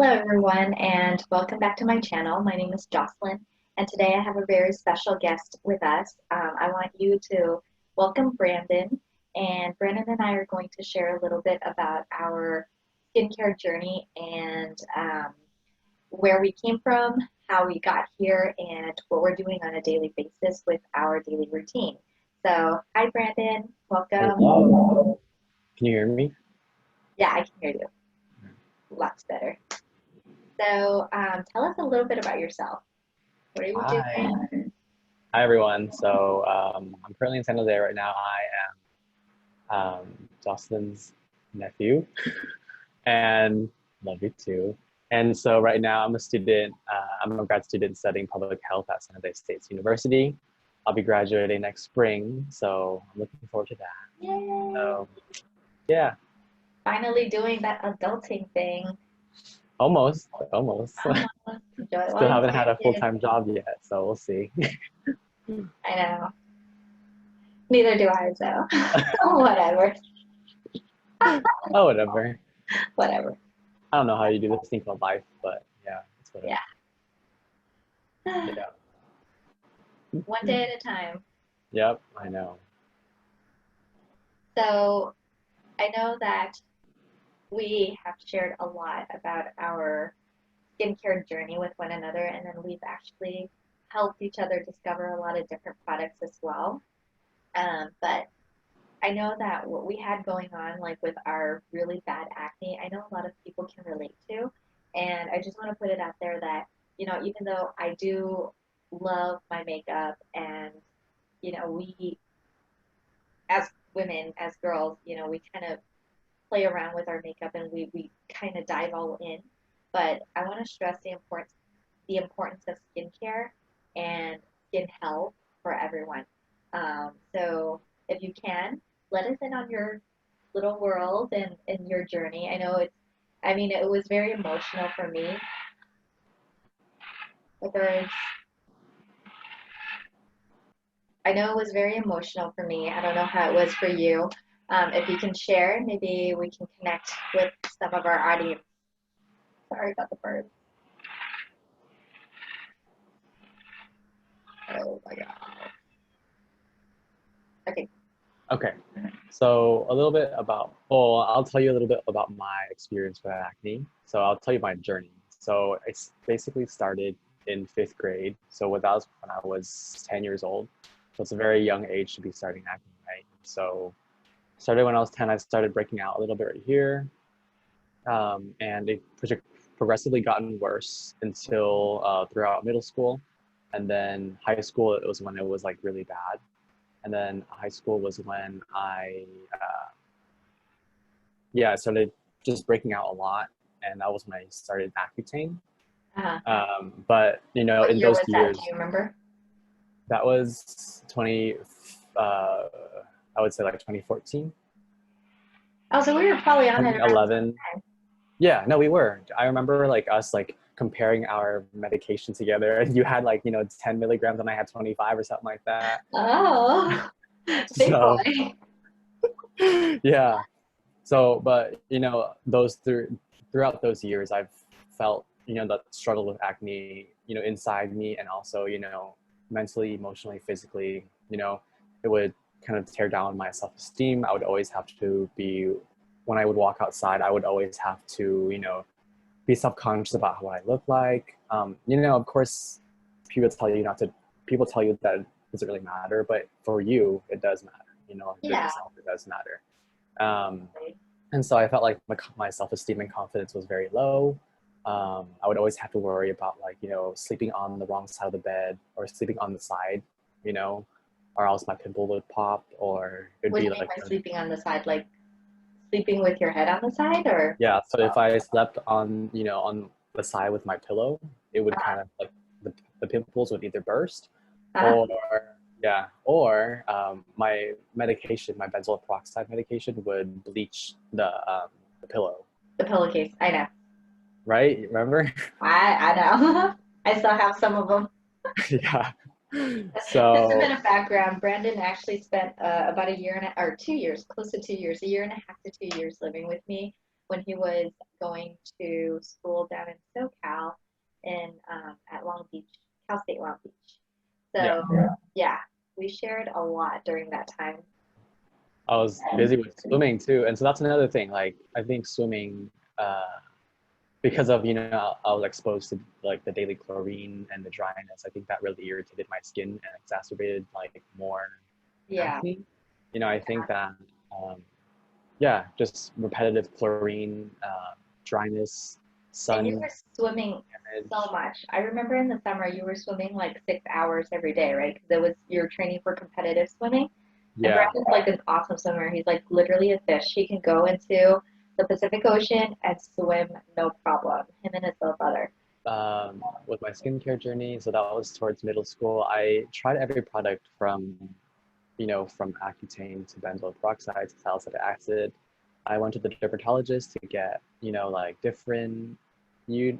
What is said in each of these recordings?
Hello, everyone, and welcome back to my channel. My name is Jocelyn, and today I have a very special guest with us. I want you to welcome Brandon, and Brandon and I are going to share a little bit about our skincare journey and where we came from, how we got here, and what we're doing on a daily basis with our daily routine. So, hi, Brandon. Welcome. Hello. Can you hear me? Yeah, I can hear you. Lots better. So, tell us a little bit about yourself. What are you Hi. doing? Hi, everyone. I'm currently in San Jose right now. I am Jocelyn's nephew, and love you too. And so right now I'm a student. I'm a grad student studying public health at San Jose State University. I'll be graduating next spring, so I'm looking forward to that. Yay! So yeah, Finally doing that adulting thing. almost. Enjoy it while Still you haven't had a can. full-time job yet, so we'll see. I know. Neither do I, so whatever. Oh, whatever. Whatever. I don't know how you do this thing called life, but yeah, it's whatever. Yeah. Yeah. One day at a time. Yep, I know. So, I know that we have shared a lot about our skincare journey with one another, and then we've actually helped each other discover a lot of different products as well. But I know that what we had going on, like with our really bad acne, I know a lot of people can relate to. And I just want to put it out there that, even though I do love my makeup and, we as women, as girls, we kind of play around with our makeup and we kind of dive all in. But I want to stress the importance of skincare and skin health for everyone. So if you can, let us in on your little world and your journey. I mean, it was very emotional for me. Because I know it was very emotional for me. I don't know how it was for you. If you can share, maybe we can connect with some of our audience. Sorry about the bird. Oh my God. Okay. Okay, so a little bit about, well, I'll tell you a little bit about my experience with acne. So I'll tell you my journey. So it's basically started in fifth grade. So that was when I was 10 years old. So it's a very young age to be starting acne, right? So started when I was 10, I started breaking out a little bit right here. And it progressively gotten worse until throughout middle school. And then high school, it was when it was like really bad. And then high school was when I started just breaking out a lot. And that was when I started Accutane. Uh-huh. But, What in year those was that? Do years, you remember? that was I would say like 2014, Oh, so we were probably on it around the 2011. same time. Yeah, no, we were. I remember like us like comparing our medication together, and you had like 10 milligrams and I had 25 or something like that. Oh, big So boy. yeah. So, but throughout those years, I've felt that struggle with acne, inside me, and also mentally, emotionally, physically. It would kind of tear down my self-esteem. I would always have to be, when I would walk outside, I would always have to be self-conscious about what I look like. Of course, people tell you not to. People tell you that it doesn't really matter, but for you, it does matter. For Yeah. yourself, it does matter. Um, and so I felt like my self-esteem and confidence was very low. I would always have to worry about like, sleeping on the wrong side of the bed or sleeping on the side, you know, or else my pimple would pop, or it'd What do be you mean like, by sleeping on the side? Like sleeping with your head on the side, or? yeah. So Oh, if I slept on the side with my pillow, it would uh-huh. kind of like the pimples would either burst Uh-huh. or yeah, or my medication, my benzoyl peroxide medication would bleach the pillow, The pillowcase. I know. right? Remember? I know. I still have some of them. Yeah. Just a bit So of background. Brandon actually spent about a year and or 2 years, close to 2 years, a year and a half to 2 years living with me when he was going to school down in SoCal in at Long Beach, Cal State Long Beach. Yeah. So yeah, we shared a lot during that time. I was busy with swimming too, and so that's another thing. Like I think swimming, because of I was exposed to like the daily chlorine and the dryness. I think that really irritated my skin and exacerbated like more Yeah. acne. I think that yeah, just repetitive chlorine, dryness, And you sun were swimming so damage. much. I remember in the summer you were swimming like 6 hours every day, right? Because it was you're training for competitive swimming. And Yeah. Brandon's like an awesome swimmer. He's like literally a fish. He can go into the Pacific Ocean and swim no problem. Him and his little brother. With my skincare journey, so that was towards middle school. I tried every product from Accutane to benzoyl peroxide to salicylic acid. I went to the dermatologist to get, like different,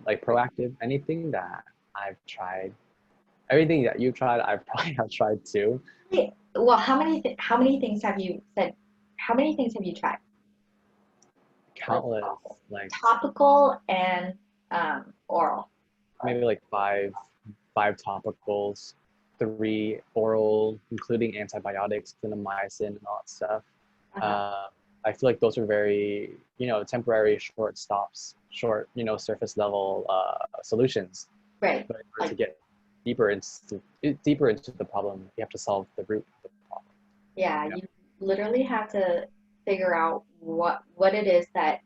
like Proactive, anything that I've tried, everything that you've tried, I probably have tried too. Well, how many things have you said? How many things have you tried? Like Countless, like topical and oral. maybe like five topicals, three oral, including antibiotics, clindamycin, and all that stuff. Uh-huh. Uh, I feel like those are very, temporary short stops, short, surface level solutions. Right. But in order to Like get deeper into the problem, you have to solve the root of the problem. yeah, You know? you literally have to figure out what it is that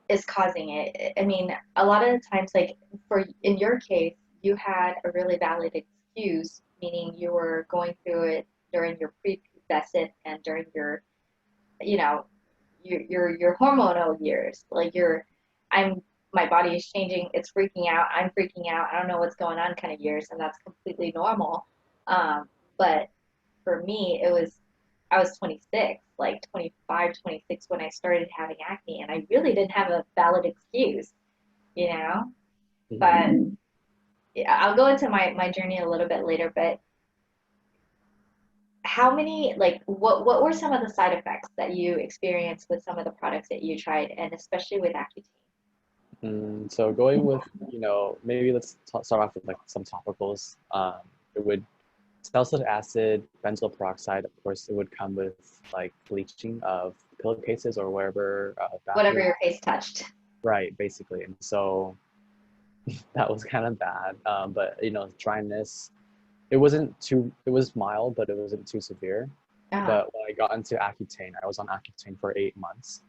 is causing it. I mean, a lot of the times, like for in your case, you had a really valid excuse, meaning you were going through it during your prepubescent and during your, you know, your hormonal years. Like I'm my body is changing, it's freaking out, I'm freaking out, I don't know what's going on kind of years, and that's completely normal. But for me, I was 26, like 25, 26 when I started having acne, and I really didn't have a valid excuse, you know? But Mhm. yeah, I'll go into my journey a little bit later, but how many, like, what were some of the side effects that you experienced with some of the products that you tried, and especially with Accutane? So going with, maybe let's start off with like some topicals. It would Salicylic acid, benzoyl peroxide. Of course, it would come with like bleaching of pillowcases or wherever Whatever bathroom. your face touched. Right, basically. And so that was kind of bad. But dryness. It was mild, but it wasn't too severe. Uh-huh. But when I got into Accutane, I was on Accutane for 8 months.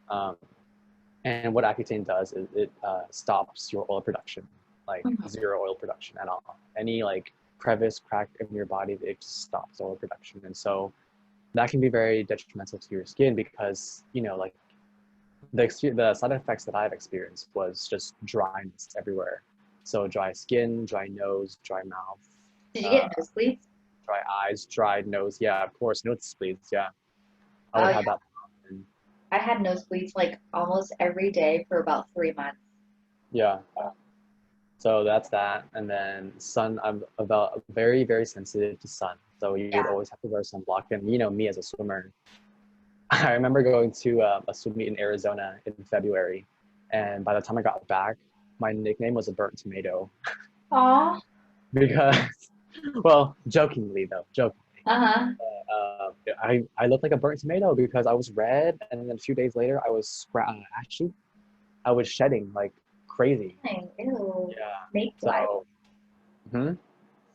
And what Accutane does is it stops your oil production, like Mhm. zero oil production at all. Any like crevice, crack in your body, it just stops oil production. And so that can be very detrimental to your skin because, like the side effects that I've experienced was just dryness everywhere. So dry skin, dry nose, dry mouth, Did you uh, get nosebleeds? dry eyes, dry nose. Yeah, of course, nosebleeds. Yeah, I Oh would yeah, have that often. I had nosebleeds like almost every day for about 3 months. Yeah. So that's that. And then sun, I'm about very, very sensitive to sun. So you would Yeah. always have to wear sunblock. And me as a swimmer, I remember going to a swim meet in Arizona in February. And by the time I got back, my nickname was a burnt tomato Aw. because, well, jokingly though, jokingly. Uh-huh. I looked like a burnt tomato because I was red. And then a few days later, I was ashy. I was shedding like crazy. Ew. Yeah. Snake-like. So, hmm?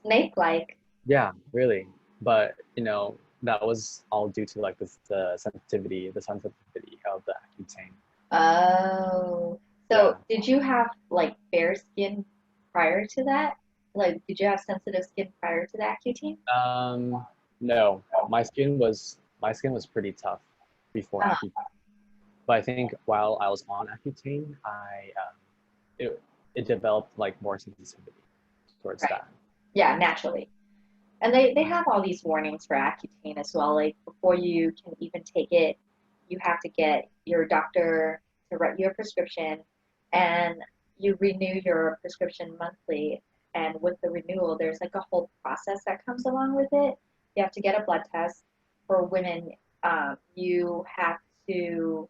Snake-like. Yeah, really. But that was all due to like the sensitivity of the Accutane. Oh. Yeah. So did you have like fair skin prior to that? Like, did you have sensitive skin prior to the Accutane? No, my skin was pretty tough before Uh, Accutane. But I think while I was on Accutane, it it developed like more sensitivity towards right. that. Yeah, naturally. And they have all these warnings for Accutane as well. Like before you can even take it, you have to get your doctor to write you a prescription, and you renew your prescription monthly. And with the renewal, there's like a whole process that comes along with it. You have to get a blood test. For women, you have to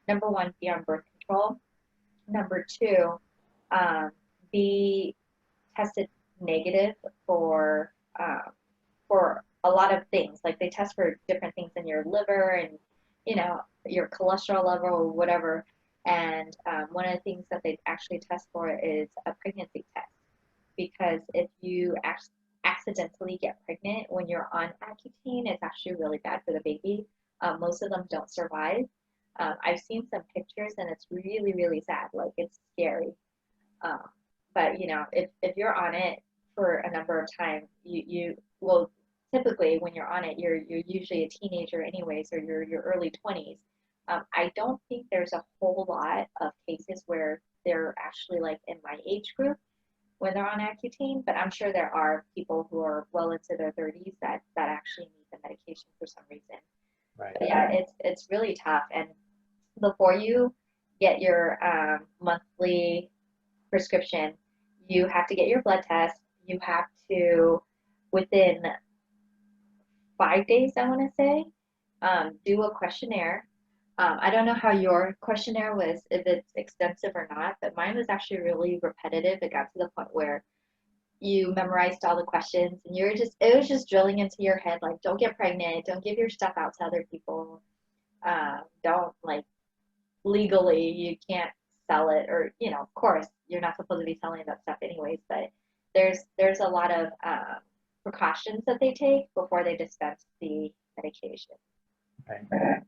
number one be on birth control. Number two, be tested negative for um, for a lot of things. Like they test for different things in your liver and your cholesterol level or whatever. And one of the things that they actually test for is a pregnancy test because if you accidentally get pregnant when you're on Accutane, it's actually really bad for the baby. Most of them don't survive. I've seen some pictures and it's really, really sad. Like it's scary. Um, but if you're on it for a number of time, you well, typically when you're on it, you're usually a teenager anyways, or you're your early 20s. I don't think there's a whole lot of cases where they're actually like in my age group when they're on Accutane, but I'm sure there are people who are well into their 30s that actually need the medication for some reason. Right. But yeah, it's really tough. And before you get your monthly prescription, you have to get your blood test. You have to, within 5 days, I want to say, do a questionnaire. I don't know how your questionnaire was, if it's extensive or not, but mine was actually really repetitive. It got to the point where you memorized all the questions and it was just drilling into your head, like, don't get pregnant, don't give your stuff out to other people, don't, like, legally, you can't sell it, or, of course, you're not supposed to be selling that stuff anyways, but there's a lot of precautions that they take before they dispense the medication. Okay.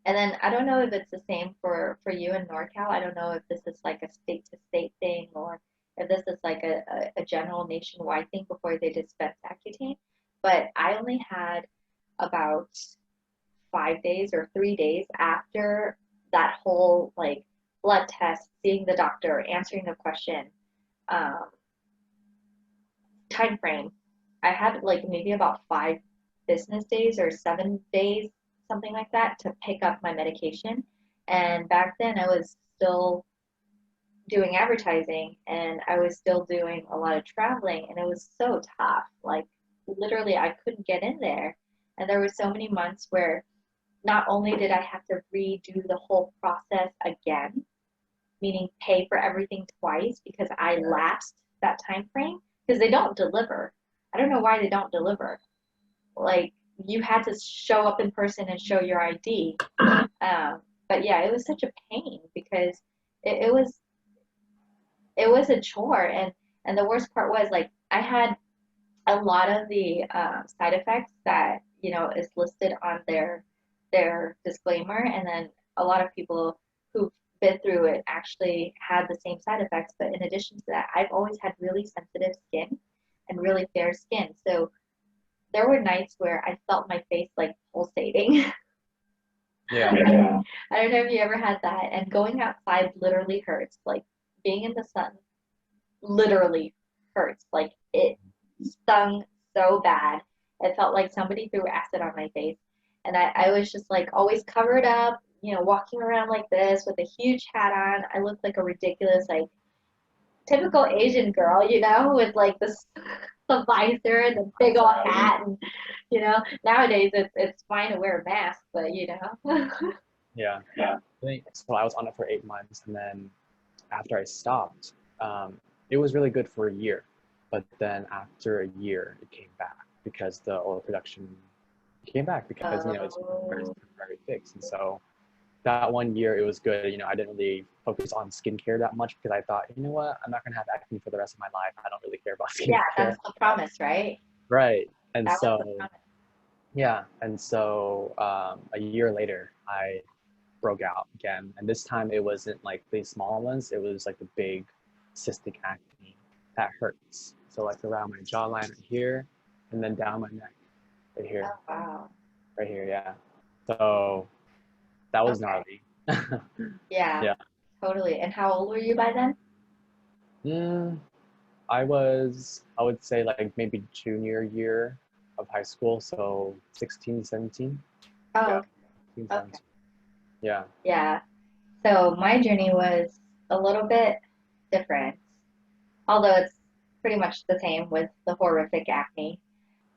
And then I don't know if it's the same for you in NorCal. I don't know if this is like a state to state thing or if this is like a general nationwide thing before they dispense Accutane. But I only had about 5 days or 3 days after that whole like blood test, seeing the doctor, answering the question, um, time frame. I had like maybe about 5 business days or 7 days, something like that, to pick up my medication. And back then I was still doing advertising and I was still doing a lot of traveling and it was so tough. Like literally I couldn't get in there. And there were so many months where not only did I have to redo the whole process again, meaning pay for everything twice because I lapsed that time frame because they don't deliver. I don't know why they don't deliver. Like you had to show up in person and show your ID. But yeah, it was such a pain because it was a chore, and the worst part was like I had a lot of the side effects that is listed on their disclaimer, and then a lot of people who've been through it actually had the same side effects. But in addition to that, I've always had really sensitive skin and really fair skin, so there were nights where I felt my face like pulsating. Yeah. I don't know if you ever had that. And going outside literally hurts. Like being in the sun literally hurts. Like it stung so bad. It felt like somebody threw acid on my face. And I was just like always covered up, walking around like this with a huge hat on. I looked like a ridiculous, like typical Asian girl, with like the visor and the big old hat, and nowadays it's fine to wear a mask, but Yeah. I think so. I was on it for 8 months, and then after I stopped, it was really good for a year. But then after a year, it came back because the oil production came back because it's a temporary fix. And so that 1 year, it was good. I didn't really focus on skincare that much because I thought, you know what, I'm not gonna have acne for the rest of my life. I don't really care about skincare. Yeah, that's the promise, right? Right. And That was the so promise. yeah, and so a year later, I broke out again, and this time it wasn't like the small ones; it was like the big cystic acne that hurts. So like around my jawline right here, and then down my neck, right here, Oh wow. right here. Yeah. So that was Okay. gnarly. Yeah, Yeah. totally. And how old were you by then? Mm, I would say like maybe junior year of high school, so 16, 17. Oh, Yeah, 16, okay. 17. Yeah. Yeah. So my journey was a little bit different, although it's pretty much the same with the horrific acne.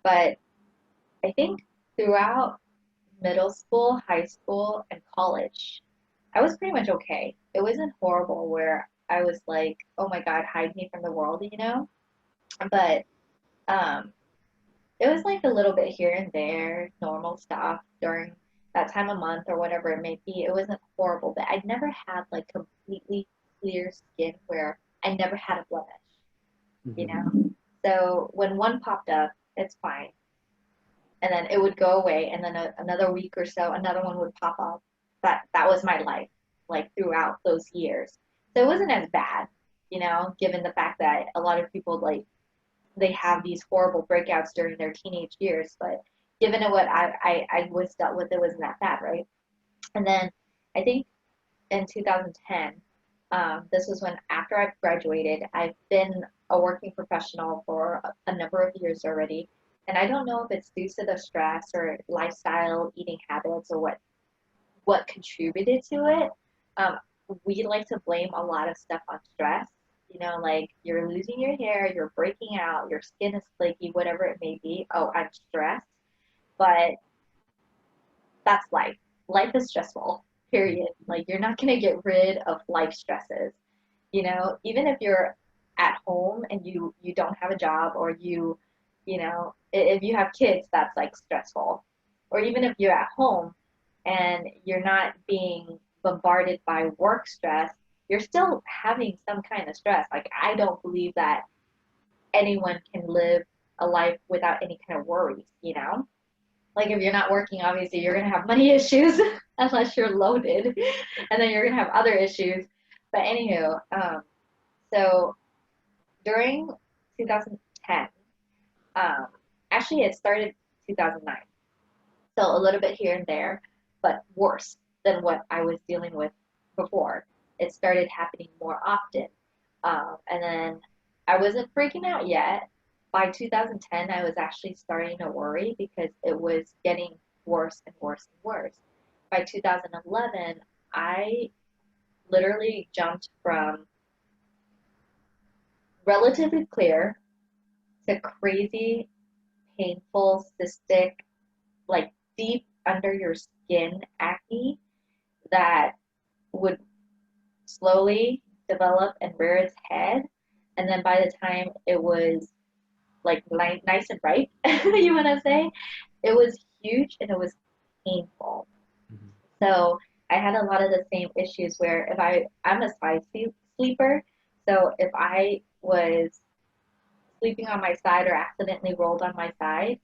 But I think throughout middle school, high school, and college, I was pretty much okay. It wasn't horrible where I was like, oh my God, hide me from the world, you know? But um, it was like a little bit here and there, normal stuff during that time of month or whatever it may be. It wasn't horrible, but I'd never had like completely clear skin where I never had a blemish, you Mm-hmm. know? So when one popped up, it's fine. And then it would go away, and then another week or so, another one would pop up. That was my life, like throughout those years. So it wasn't as bad, you know, given the fact that a lot of people like they have these horrible breakouts during their teenage years. But given what I was dealt with, it wasn't that bad, right? And then I think in 2010, this was when after I've graduated, I've been a working professional for a number of years already. And I don't know if it's due to the stress or lifestyle, eating habits, or what contributed to it. Um, we like to blame a lot of stuff on stress. You know, like you're losing your hair, you're breaking out, your skin is flaky, whatever it may be. Oh, I'm stressed. But that's life. Life is stressful, period. Like you're not going to get rid of life stresses. You know, even if you're at home and you don't have a job, or you know, if you have kids, that's like stressful. Or even if you're at home and you're not being bombarded by work stress, you're still having some kind of stress. Like I don't believe that anyone can live a life without any kind of worries, you know? Like if you're not working, obviously you're gonna have money issues unless you're loaded, and then you're gonna have other issues. But anywho, so during 2010, um, actually it started 2009, so a little bit here and there, but worse than what I was dealing with before. It started happening more often, and then I wasn't freaking out yet. By 2010, I was actually starting to worry because it was getting worse and worse and worse. By 2011, I literally jumped from relatively clear to crazy, painful, cystic, like deep under your skin acne that would slowly develop and rear its head. And then by the time it was like nice and ripe, you want to say, it was huge and it was painful. Mm-hmm. So I had a lot of the same issues where if I'm a side sleeper, so if I was sleeping on my side or accidentally rolled on my side,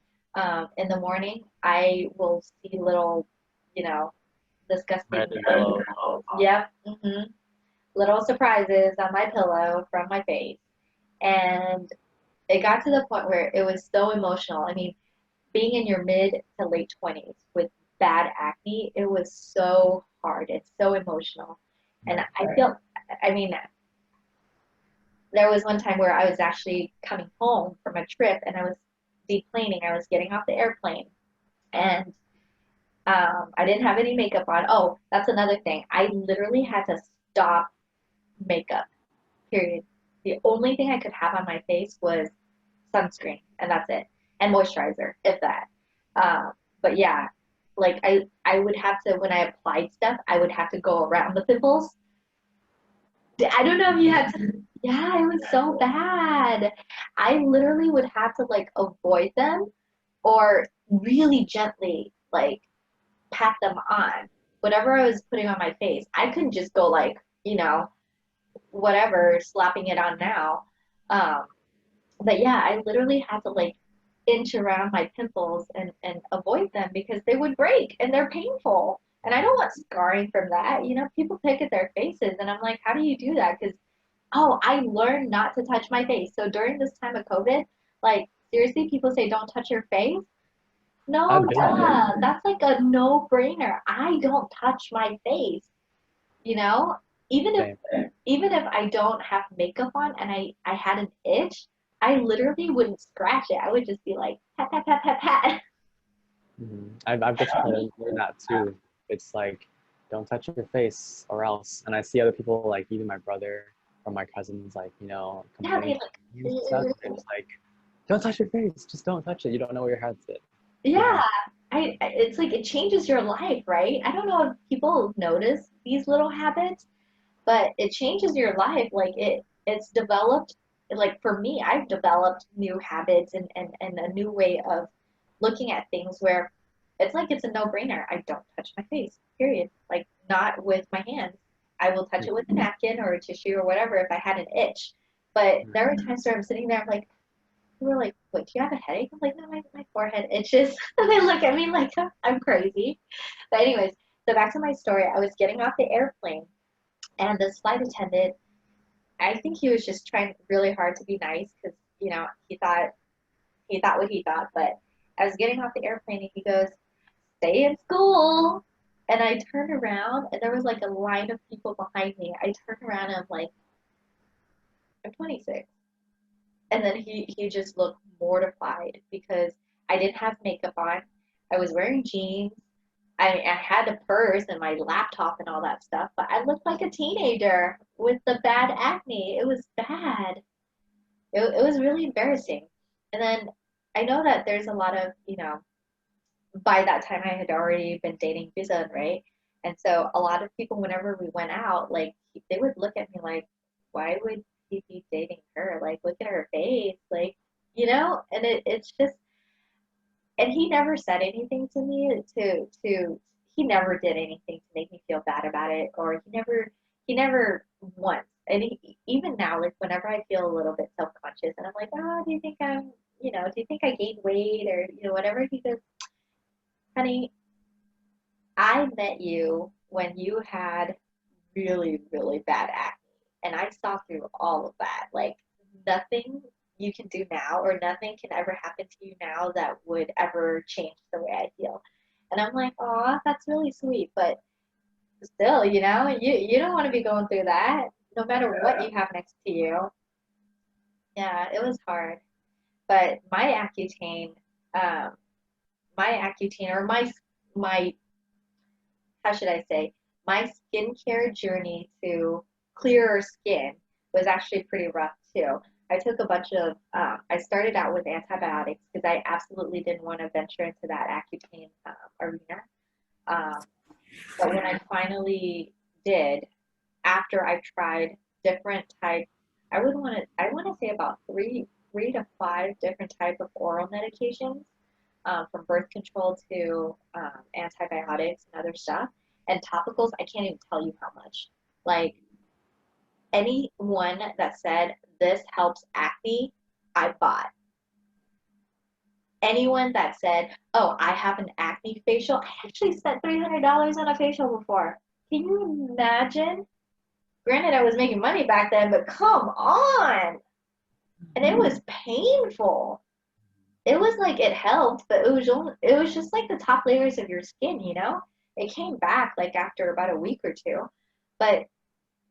in the morning, I will see little, you know, disgusting, Red and yellow. yep, little surprises on my pillow from my face. And it got to the point where it was so emotional. I mean, being in your mid to late 20s with bad acne, it was so hard. It's so emotional. And I feel, I mean, there was one time where I was actually coming home from a trip and I was deplaning. I was getting off the airplane and I didn't have any makeup on. Oh, that's another thing. I literally had to stop makeup, period. The only thing I could have on my face was sunscreen, and that's it, and moisturizer, if that. But yeah, like I would have to when I applied stuff, I would have to go around the pimples. I don't know if you had to. Yeah, it was so bad. I literally would have to like avoid them or really gently like pat them on. Whatever I was putting on my face, I couldn't just go like, you know, whatever, slapping it on now. Um, but yeah, I literally had to like inch around my pimples and avoid them because they would break and they're painful. And I don't want scarring from that. You know, people pick at their faces, and I'm like, how do you do that? Because, oh, I learned not to touch my face. So during this time of COVID, like, seriously, people say don't touch your face. No, I've been there. duh. That's like a no-brainer. I don't touch my face, you know? Even if Same. even if I don't have makeup on and I had an itch, I literally wouldn't scratch it. I would just be like pat pat pat pat pat. I've definitely learned that too. It's like, don't touch your face or else. And I see other people, like even my brother or my cousins, like, Yeah, they complaining like and stuff. And it's like, don't touch your face. Just don't touch it. You don't know where your head's at. You yeah. know? it's like it changes your life, right? I don't know if people notice these little habits, but it changes your life. Like it's developed, like for me, I've developed new habits and a new way of looking at things where it's like it's a no-brainer. I don't touch my face, period. Like not with my hands. I will touch it with a napkin or a tissue or whatever if I had an itch. But there were times where I'm sitting there, I'm like, people were like, "Wait, do you have a headache?" I'm like, "No, my forehead itches." And they look at me like I'm crazy. But anyways, so back to my story. I was getting off the airplane, and this flight attendant, I think he was just trying really hard to be nice because he thought what he thought. But I was getting off the airplane, and he goes, "Stay in school." And I turned around, and there was like a line of people behind me. I turned around, and I'm like, "I'm 26." And then he just looked mortified because I didn't have makeup on. I was wearing jeans. I had a purse and my laptop and all that stuff, but I looked like a teenager with the bad acne. It was bad. It was really embarrassing. And then I know that there's a lot of, by that time I had already been dating Bizan, right? And so a lot of people, whenever we went out, like they would look at me like, why would he be dating her? Like, look at her face, like, and it's just, and he never said anything to me he never did anything to make me feel bad about it, or he never once. And even now, like whenever I feel a little bit self-conscious and I'm like, oh, do you think do you think I gained weight or, whatever, he goes, honey, I met you when you had really, really bad acne. And I saw through all of that. Like, nothing you can do now or nothing can ever happen to you now that would ever change the way I feel. And I'm like, oh, that's really sweet. But still, you don't want to be going through that no matter what you have next to you. Yeah, it was hard. But um, my Accutane or my how should I say, my skincare journey to clearer skin was actually pretty rough too. I took a bunch of, I started out with antibiotics because I absolutely didn't want to venture into that Accutane arena. Um, but when I finally did, after I tried different types, I want to say about three to five different type of oral medications, from birth control to antibiotics and other stuff. And topicals, I can't even tell you how much. Like anyone that said this helps acne, I bought. Anyone that said, oh, I have an acne facial, I actually spent $300 on a facial before. Can you imagine? Granted, I was making money back then, but come on. And it was painful. It was like it helped, but it was just like the top layers of your skin. It came back like after about a week or two, but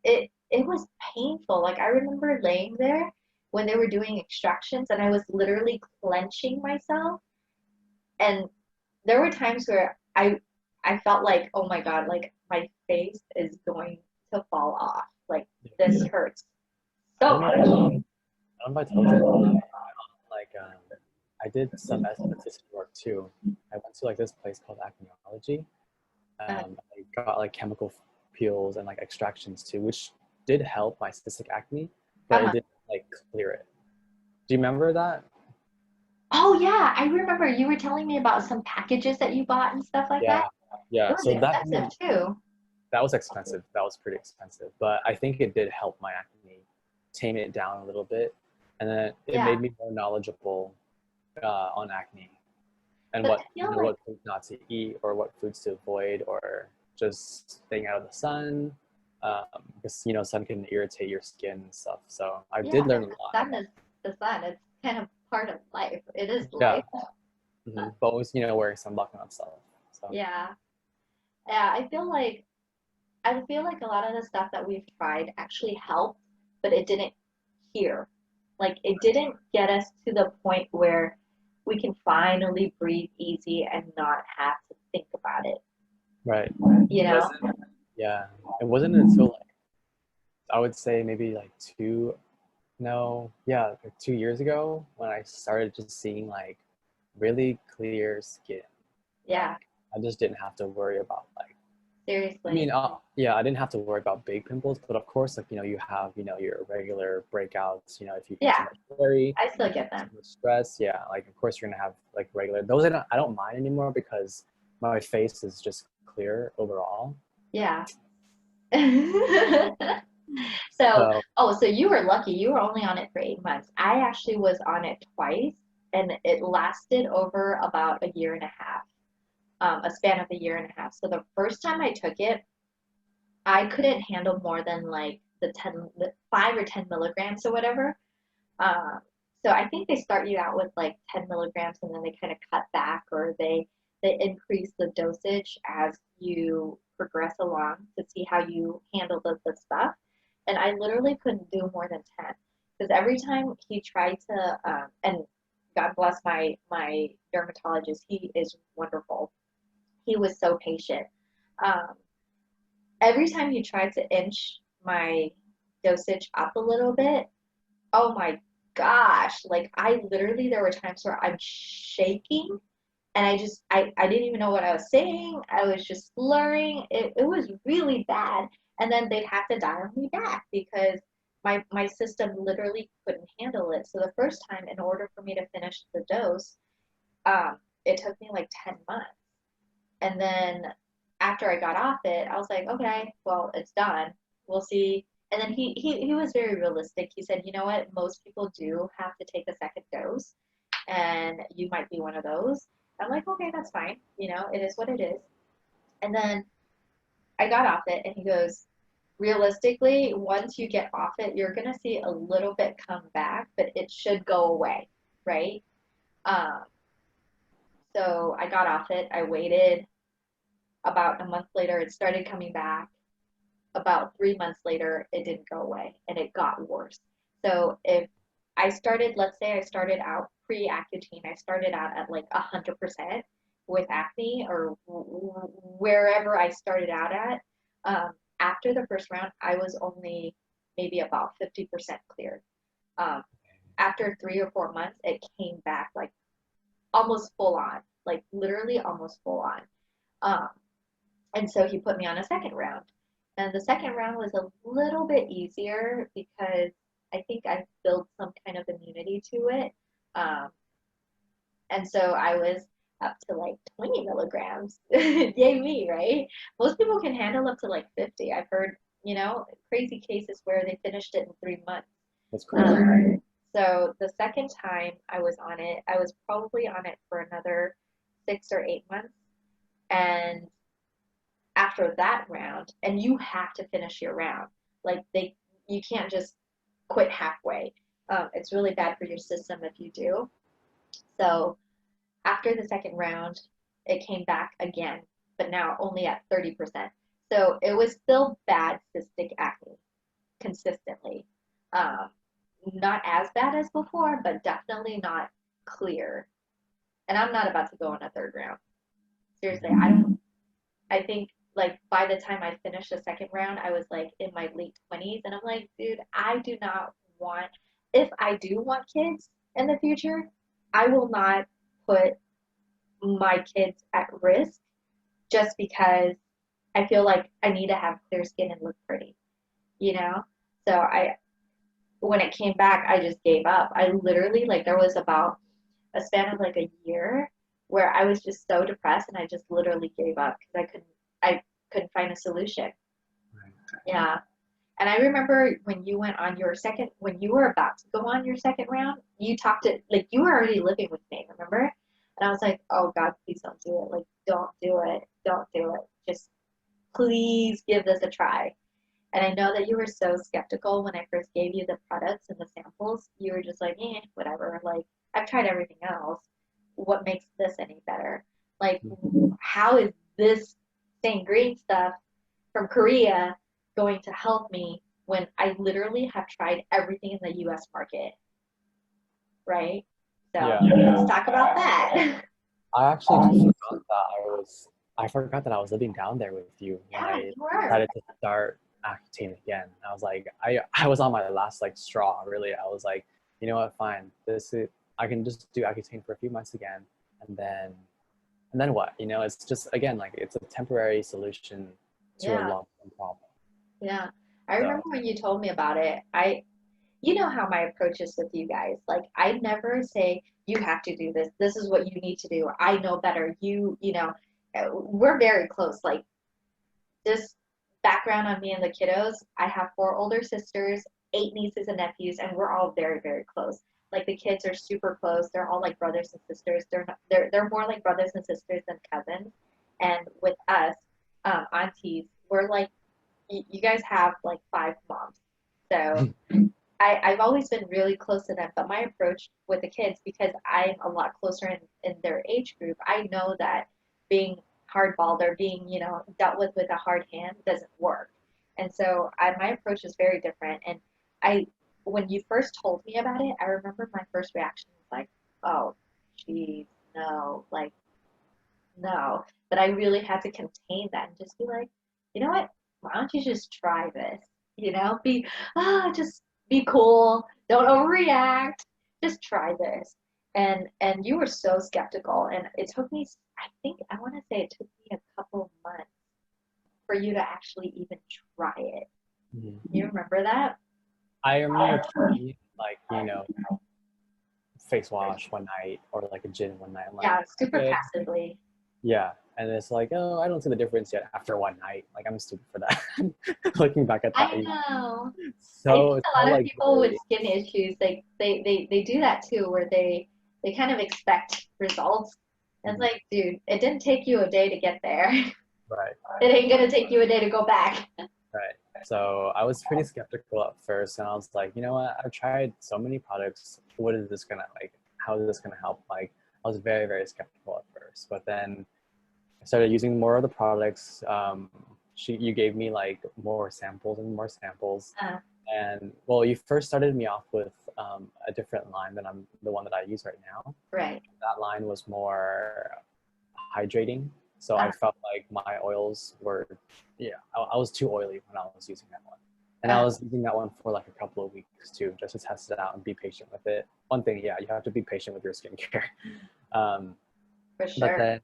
it was painful. Like I remember laying there when they were doing extractions and I was literally clenching myself, and there were times where I felt like, oh my God, like my face is going to fall off. Like this hurts I so don't know. much. I don't know if I told you. Like, I did some esthetician work too. I went to like this place called Acneology. Uh, I got like chemical peels and like extractions too, which did help my cystic acne, but it uh-huh. didn't like clear it. Do you remember that? Oh yeah, I remember you were telling me about some packages that you bought and stuff like that. Yeah, It yeah. was So that expensive too. that was expensive. That was pretty expensive, but I think it did help my acne, tame it down a little bit, and then it Yeah, made me more knowledgeable on acne and but what I feel like what foods not to eat or what foods to avoid or just staying out of the sun, because sun can irritate your skin and stuff. So I yeah, did learn a and the lot. sun is the sun. It's kind of part of life. It is Yeah, life. but always wearing sunblock and stuff. So Yeah, yeah. I feel like a lot of the stuff that we've tried actually helped, but it didn't cure. Like it didn't get us to the point where we can finally breathe easy and not have to think about it. right, You it know? wasn't. Yeah, it wasn't until like I would say maybe like two. No, yeah, like 2 years ago when I started just seeing like really clear skin. Yeah. I just didn't have to worry about like, I Seriously. mean, yeah, I didn't have to worry about big pimples, but of course, like, you have, your regular breakouts, if you get too Yeah. much worry, I still get too them. much stress, yeah, like, of course, you're gonna have like regular, those I don't mind anymore because my face is just clear overall. Yeah. So, So, oh, so you were lucky. You were only on it for 8 months. I actually was on it twice, and it lasted over about a year and a half, a span of a year and a half. So the first time I took it, I couldn't handle more than like the 5 or 10 milligrams or whatever. Um, so I think they start you out with like 10 milligrams, and then they kind of cut back, or they increase the dosage as you progress along to see how you handle the stuff. And I literally couldn't do more than 10 because every time he tried to, and God bless my dermatologist, he is wonderful. He was so patient. Um, every time he tried to inch my dosage up a little bit, oh my gosh, like I literally, there were times where I'm shaking and I didn't even know what I was saying. I was just slurring. It was really bad. And then they'd have to dial me back because my system literally couldn't handle it. So the first time, in order for me to finish the dose, it took me like 10 months. And then after I got off it, I was like, okay, well, it's done. We'll see. And then he was very realistic. He said, you know what? Most people do have to take a second dose, and you might be one of those. I'm like, okay, that's fine. It is what it is. And then I got off it, and he goes, realistically, once you get off it, you're going to see a little bit come back, but it should go away, right? Um, so I got off it. I waited about a month later, it started coming back. About 3 months later, it didn't go away and it got worse. So if I started, let's say I started out pre-Accutane, I started out at like 100% with acne or wherever I started out at. After the first round, I was only maybe about 50% cleared. Um, after 3 or 4 months, it came back like almost full on, like literally almost full on. Um, and so he put me on a second round. And the second round was a little bit easier because I think I built some kind of immunity to it. Um, and so I was up to like 20 milligrams. Yay me, right? Most people can handle up to like 50. I've heard, crazy cases where they finished it in 3 months. that's crazy. So the second time I was on it, I was probably on it for another 6 or 8 months. And after that round, and you have to finish your round. Like you can't just quit halfway. It's really bad for your system if you do. So after the second round, it came back again, but now only at 30%. So it was still bad cystic acne consistently. Um, not as bad as before, but definitely not clear. And I'm not about to go on a third round. Seriously, I don't. I think like by the time I finished the second round, I was like in my late 20s, and I'm like, dude, I do not want. If I do want kids in the future, I will not put my kids at risk just because I feel like I need to have clear skin and look pretty, you know? So when it came back, I just gave up. I literally, like, there was about a span of like a year where I was just so depressed and I just literally gave up because I couldn't find a solution. Yeah. And I remember when you went on your second, when you were about to go on your second round, you talked to, like, you were already living with me, remember? And I was like, oh God, please don't do it. Like, don't do it. Don't do it. Just please give this a try. And I know that you were so skeptical when I first gave you the products and the samples. You were just like, whatever. Like, I've tried everything else. What makes this any better? Like, how is this same green stuff from Korea going to help me when I literally have tried everything in the US market, right? So Yeah. let's talk about that. I actually I forgot that I was living down there with you when Yeah, I you were. decided to start Accutane again. I was like, I was on my last like straw, really. I was like, you know what, fine. I can just do Accutane for a few months again, and and then what? You know, it's just again like it's a temporary solution to a Yeah, long-term problem. yeah. I remember So when you told me about it. You know how my approach is with you guys. Like, I never say, you have to do this. This is what you need to do. I know better. We're very close. Like, just background on me and the kiddos. I have four older sisters, eight nieces and nephews, and we're all very, very close. Like, the kids are super close. They're all like brothers and sisters. They're more like brothers and sisters than cousins. And with us, aunties, we're like, you guys have like five moms. So I've always been really close to them, but my approach with the kids, because I'm a lot closer in their age group, I know that being hardballed or being, dealt with a hard hand doesn't work. And so my approach is very different. And I, when you first told me about it, I remember my first reaction was like, oh, geez, no, like, no. But I really had to contain that and just be like, you know what? Why don't you just try this? Just be cool. Don't overreact. Just try this. And you were so skeptical, and it took me. I think I want to say it took me a couple of months for you to actually even try it. mhm. You remember that? I remember trying like, face wash one night or like a gin one night. I'm like, Yeah, super okay, passively. yeah. And it's like, oh, I don't see the difference yet after one night. Like I'm stupid for that. Looking back at that, I know. I think so a lot of like people with blurry. skin issues, they do that too, where they kind of expect results. And it's Mhm. like, dude, it didn't take you a day to get there. Right, It ain't gonna take you a day to go back. right. So I was pretty skeptical at first, and I was like, you know what? I've tried so many products. What is this gonna like? How is this gonna help? Like, I was very, very skeptical at first, but then I started using more of the products. You gave me like more samples and more samples, Uh, and well, you first started me off with a different line than the one that I use right now. right. That line was more hydrating, so I Uh, felt like my oils were, yeah, I was too oily when I was using that one, and I uh, was using that one for like a couple of weeks too, just to test it out and be patient with it. One thing, yeah, you have to be patient with your skincare. Um, for but sure. then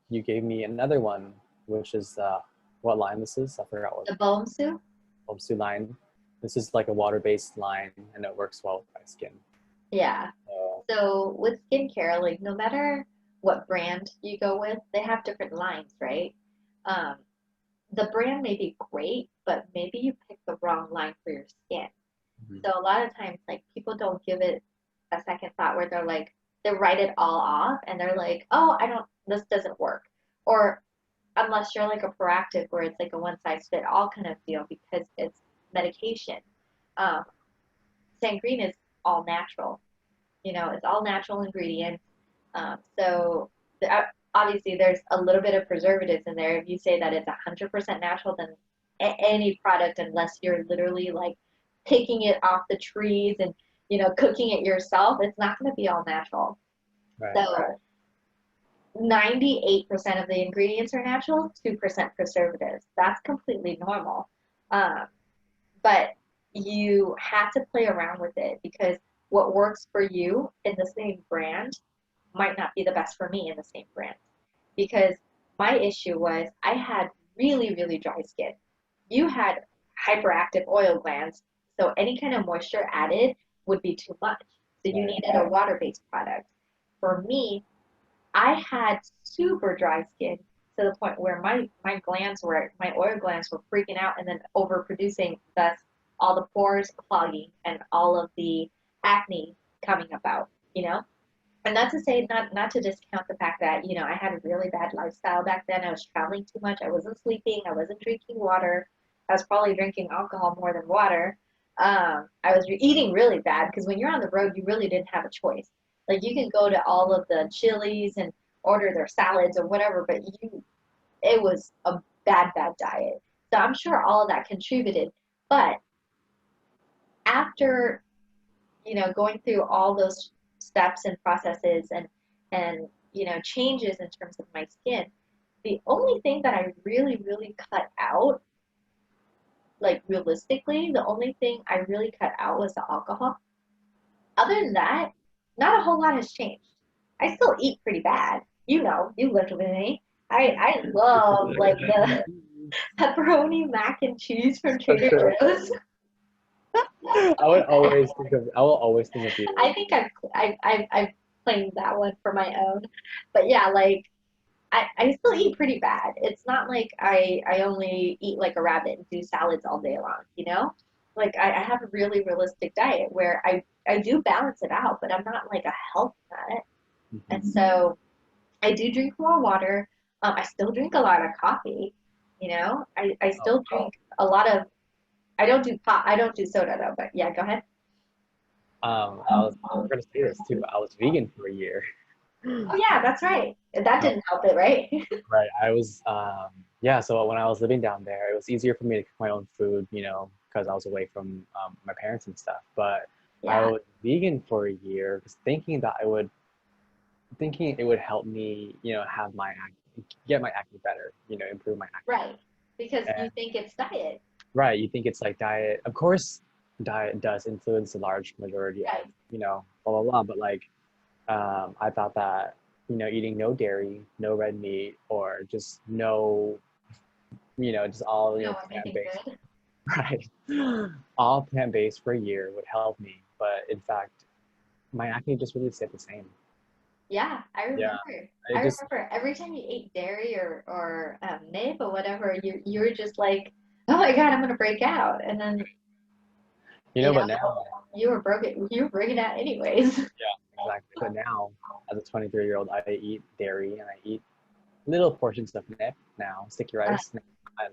you gave me another one, which is what line this is. I forgot what The Bohm Soup? Homsu line. This is like a water-based line, and it works well with my skin. Yeah. So, So with skincare, like no matter what brand you go with, they have different lines, right? Um, the brand may be great, but maybe you picked the wrong line for your skin. mhm. So a lot of times, like people don't give it a second thought where they're like, they write it all off and they're like, oh, this doesn't work. Or unless you're like a proactive where it's like a one size fit all kind of deal because it's medication. Um, Sangreen is all natural. It's all natural ingredients. So obviously there's a little bit of preservatives in there. If you say that it's 100% natural, then any product, unless you're literally like picking it off the trees and cooking it yourself, it's not going to be all natural. Right. So 98% of the ingredients are natural, 2% preservatives. That's completely normal. Um, but you have to play around with it because what works for you in the same brand might not be the best for me in the same brand. Because my issue was I had really, really dry skin. You had hyperactive oil glands, so any kind of moisture added would be too much. So you Right. needed a water-based product. For me, I had super dry skin to the point where my oil glands were freaking out and then overproducing, thus all the pores clogging and all of the acne coming about. And not to say, not to discount the fact that, I had a really bad lifestyle back then. I was traveling too much. I wasn't sleeping. I wasn't drinking water. I was probably drinking alcohol more than water. I was eating really bad because when you're on the road, you really didn't have a choice. Like you can go to all of the Chili's and order their salads or whatever, but it was a bad, bad diet. So I'm sure all of that contributed. But after, going through all those steps and processes and changes in terms of my skin, the only thing that I really, really cut out, like realistically, the only thing I really cut out was the alcohol. Other than that, not a whole lot has changed. I still eat pretty bad. you know, you lived with me. I love like the pepperoni mac and cheese from Trader Joe's. I will always think of you. I think I've claimed that one for my own. But yeah, like I still eat pretty bad. It's not like I only eat like a rabbit and do salads all day long, you know? Like I have a really realistic diet where I do balance it out, but I'm not like a health nut. And Mhm. so I do drink more water. I still drink a lot of coffee, you know? I Oh, still drink a lot of I don't do pop I don't do soda though, but yeah, go ahead. I was gonna say this too. I was vegan for a year. Oh yeah, that's right. That Uh, didn't help it, right? right. I was yeah. So when I was living down there, it was easier for me to cook my own food, because I was away from my parents and stuff. But I Yeah, was vegan for a year, because thinking it would help me, have my acne, get my acne better, improve my acne. right. Because you And think it's diet. right, you think it's like diet. Of course, diet does influence a large majority of, Right. blah blah blah. But like, I thought that, eating no dairy, no red meat, or just no, just all, No, plant anything based, good. right? All plant based for a year would help me. But in fact, my acne just really stayed the same. Yeah, I Yeah, remember. it I just, remember every time you ate dairy or nib or whatever, you were just like, oh my God, I'm gonna break out. And then, you know, but now, you were breaking out anyways. yeah, exactly. But now, as a 23-year-old, I eat dairy and I eat little portions of nip now, sticky Uh, rice. I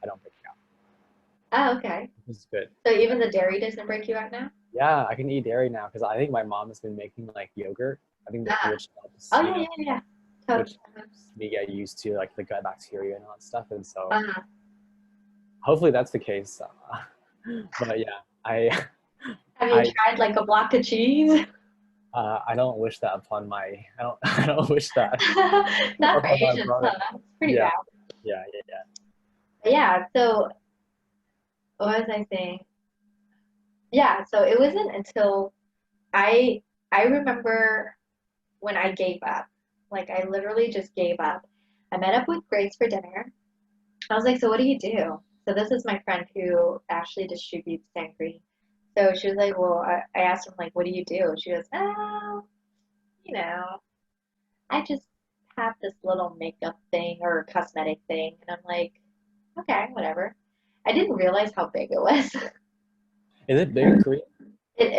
don't break it out. oh, okay. This is good. So even the dairy doesn't break you out now? Yeah, I can eat dairy now because I think my mom has been making like yogurt. I think that Ah. which helps, Oh yeah, yeah, yeah. Totally. which helps me get used to like the gut bacteria and all that stuff. And so Uh, hopefully that's the case. But yeah, have you I tried like a block of cheese? I don't wish that upon my I don't I don't wish that Not for upon my Asians, brother. huh? It's pretty Yeah, bad. yeah. But yeah, so what was I saying? Yeah, so it wasn't until I I remember when I gave up. Like I literally just gave up. I met up with Grace for dinner. I was like, "So what do you do?" So this is my friend who actually distributes Sangre. So she was like, "Well," I asked him like, "What do you do?" She goes, "Oh, you know, I just have this little makeup thing or cosmetic thing." And I'm like, "Okay, whatever." I didn't realize how big it was. Is it big in Korea? It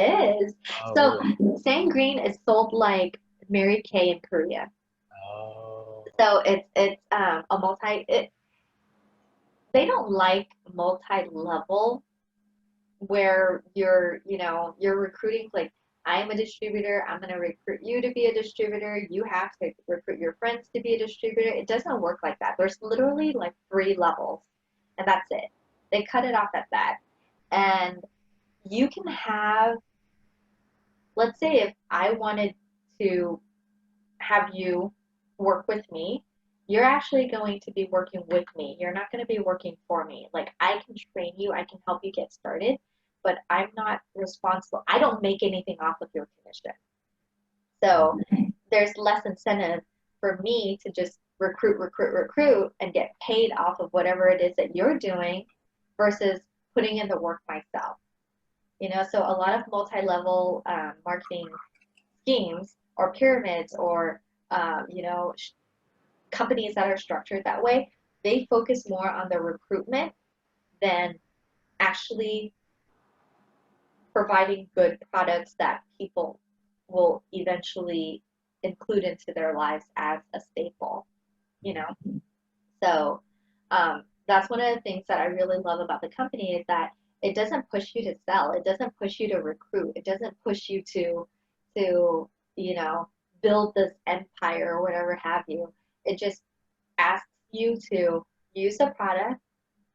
is. Oh, So really? Sangreen is sold like Mary Kay in Korea. Oh, So it's a multi it they don't like multi-level where you're recruiting like I'm a distributor, I'm going to recruit you to be a distributor, you have to recruit your friends to be a distributor. It doesn't work like that. There's literally like three levels and that's it. They cut it off at that. And you can have, let's say if I wanted to have you work with me, you're actually going to be working with me. You're not going to be working for me. Like I can train you, I can help you get started, but I'm not responsible. I don't make anything off of your commission. So there's less incentive for me to just recruit and get paid off of whatever it is that you're doing versus putting in the work myself. So a lot of multi-level marketing schemes or pyramids or companies that are structured that way, they focus more on the recruitment than actually providing good products that people will eventually include into their lives as a staple, you know? So that's one of the things that I really love about the company is that it doesn't push you to sell. It doesn't push you to recruit. It doesn't push you to build this empire or whatever have you. It just asks you to use the product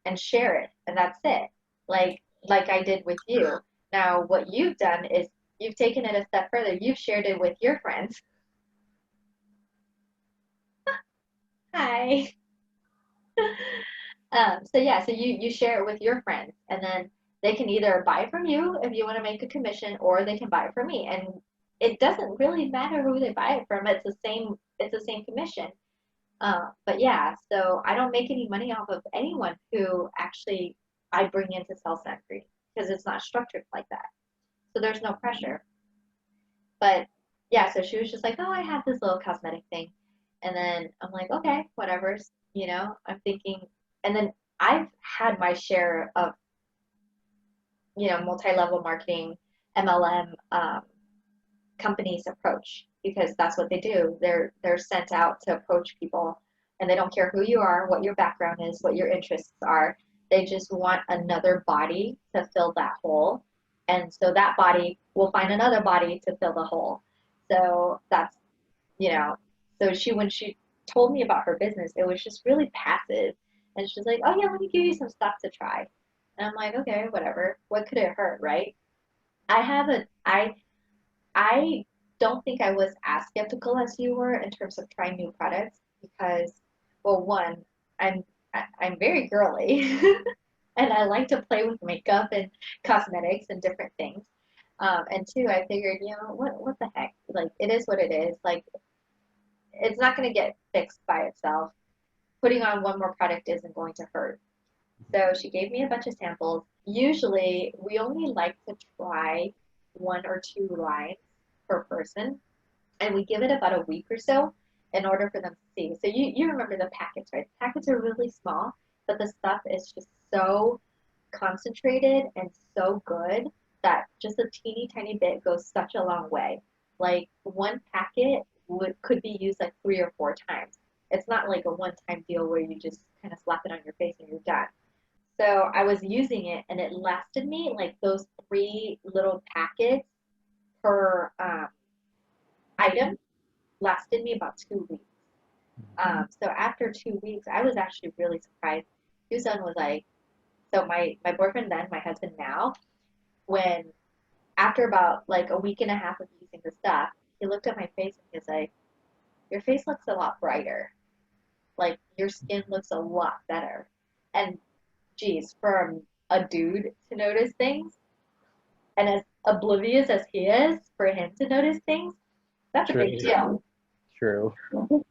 and share it, and that's it. Like I did with you. Now, what you've done is you've taken it a step further. You've shared it with your friends. Hi. So yeah, so you share it with your friends, and then they can either buy from you if you want to make a commission, or they can buy it from me. And it doesn't really matter who they buy it from. it's the same commission. But yeah, so I don't make any money off of anyone who actually I bring in to sell sunscreen because it's not structured like that. So there's no pressure. But yeah, so she was just like, oh, I have this little cosmetic thing. And then I'm like, okay, whatever. You know, I'm thinking, and then I've had my share of, you know, multi-level marketing, MLM companies approach because that's what they do. They're sent out to approach people, and they don't care who you are, what your background is, what your interests are. They just want another body to fill that hole, and so that body will find another body to fill the hole. So that's, you know, so she when she told me about her business, it was just really passive, and she's like, "Oh yeah, let me give you some stuff to try," and I'm like, "Okay, whatever. What could it hurt, right?" I have a I don't think I was as skeptical as you were in terms of trying new products because, well, one, I'm I'm very girly, and I like to play with makeup and cosmetics and different things. And two, I figured, you know, what the heck? Like, it is what it is. Like, it's not going to get fixed by itself. Putting on one more product isn't going to hurt. So she gave me a bunch of samples. Usually, we only like to try one or two lines per person, and we give it about a week or so in order for them to see. So you remember the packets, right? The packets are really small, but the stuff is just so concentrated and so good that just a teeny tiny bit goes such a long way. Like one packet could be used like 3 or 4 times. It's not like a one-time deal where you just kind of slap it on your face and you're done. So I was using it and it lasted me like those three little packets per item lasted me about 2 weeks. So after 2 weeks, I was actually really surprised. Susan was like, so my boyfriend then, my husband now, when after about like a week and a half of using the stuff, he looked at my face and he was like, your face looks a lot brighter. Like your skin looks a lot better. And geez, for a dude to notice things, and as oblivious as he is, for him to notice things, that's a big True. deal, True.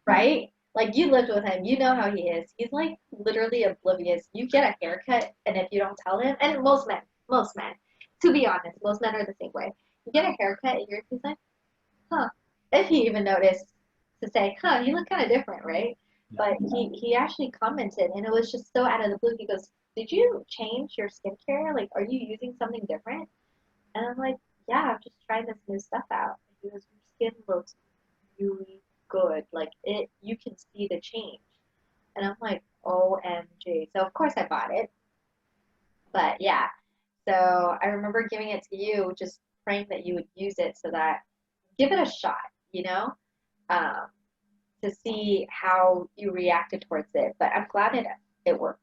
right? Like you lived with him, you know how he is. He's like literally oblivious. You get a haircut, and if you don't tell him, and most men, to be honest, most men are the same way. You get a haircut, and he's like, huh. If he even noticed to say, huh, you look kind of different, right? Yeah. But he actually commented, and it was just so out of the blue. He goes, did you change your skincare? Like, are you using something different? And I'm like, yeah, I'm just trying this new stuff out. And he goes, your skin looks really good. Like it, you can see the change. And I'm like, OMG. So of course I bought it. But yeah, so I remember giving it to you, just praying that you would use it so that give it a shot, you know, um, to see how you reacted towards it. But I'm glad it worked.